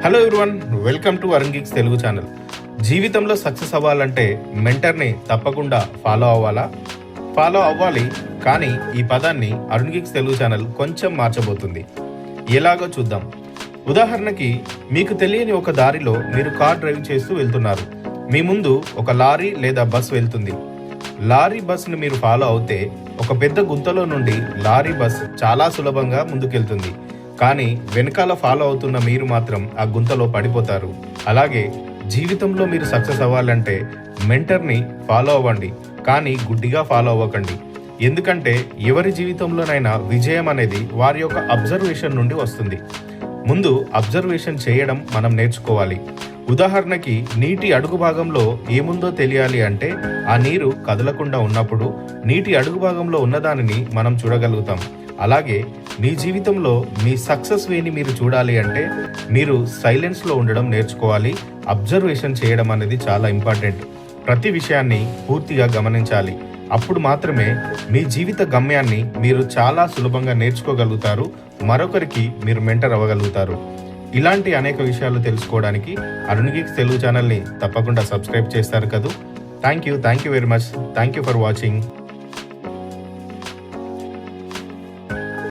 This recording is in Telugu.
Hello everyone, welcome to Arun గిక్స్ Telugu channel. జీవితంలో సక్సెస్ అవ్వాలంటే మెంటర్ని తప్పకుండా ఫాలో అవ్వాలి. కానీ ఈ పదాన్ని అరుణ్ గిక్స్ తెలుగు ఛానల్ కొంచెం మార్చబోతుంది. ఎలాగో చూద్దాం. ఉదాహరణకి, మీకు తెలియని ఒక దారిలో మీరు కార్ డ్రైవ్ చేస్తూ వెళ్తున్నారు. మీ ముందు ఒక లారీ లేదా బస్ వెళ్తుంది. లారీ బస్ని మీరు ఫాలో అవుతే ఒక పెద్ద గుంతలో నుండి లారీ బస్ చాలా సులభంగా ముందుకెళ్తుంది. కానీ వెనకాల ఫాలో అవుతున్న మీరు మాత్రం ఆ గుంతలో పడిపోతారు. అలాగే జీవితంలో మీరు సక్సెస్ అవ్వాలంటే మెంటర్ని ఫాలో అవ్వండి, కానీ గుడ్డిగా ఫాలో అవ్వకండి. ఎందుకంటే ఎవరి జీవితంలోనైనా విజయం అనేది వారి యొక్క అబ్జర్వేషన్ నుండి వస్తుంది. ముందు అబ్జర్వేషన్ చేయడం మనం నేర్చుకోవాలి. ఉదాహరణకి, నీటి అడుగు భాగంలో ఏముందో తెలియాలి అంటే ఆ నీరు కదలకుండా ఉన్నప్పుడు నీటి అడుగు భాగంలో ఉన్నదానిని మనం చూడగలుగుతాం. అలాగే మీ జీవితంలో మీ సక్సెస్ వేని మీరు చూడాలి అంటే మీరు సైలెన్స్లో ఉండడం నేర్చుకోవాలి. అబ్జర్వేషన్ చేయడం అనేది చాలా ఇంపార్టెంట్. ప్రతి విషయాన్ని పూర్తిగా గమనించాలి. అప్పుడు మాత్రమే మీ జీవిత గమ్యాన్ని మీరు చాలా సులభంగా నేర్చుకోగలుగుతారు. మరొకరికి మీరు మెంటర్ అవ్వగలుగుతారు. ఇలాంటి అనేక విషయాలు తెలుసుకోవడానికి అరుణ్ గిక్స్ తెలుగు ఛానల్ని తప్పకుండా సబ్స్క్రైబ్ చేస్తారు కదా. Thank you very much. Thank you for watching.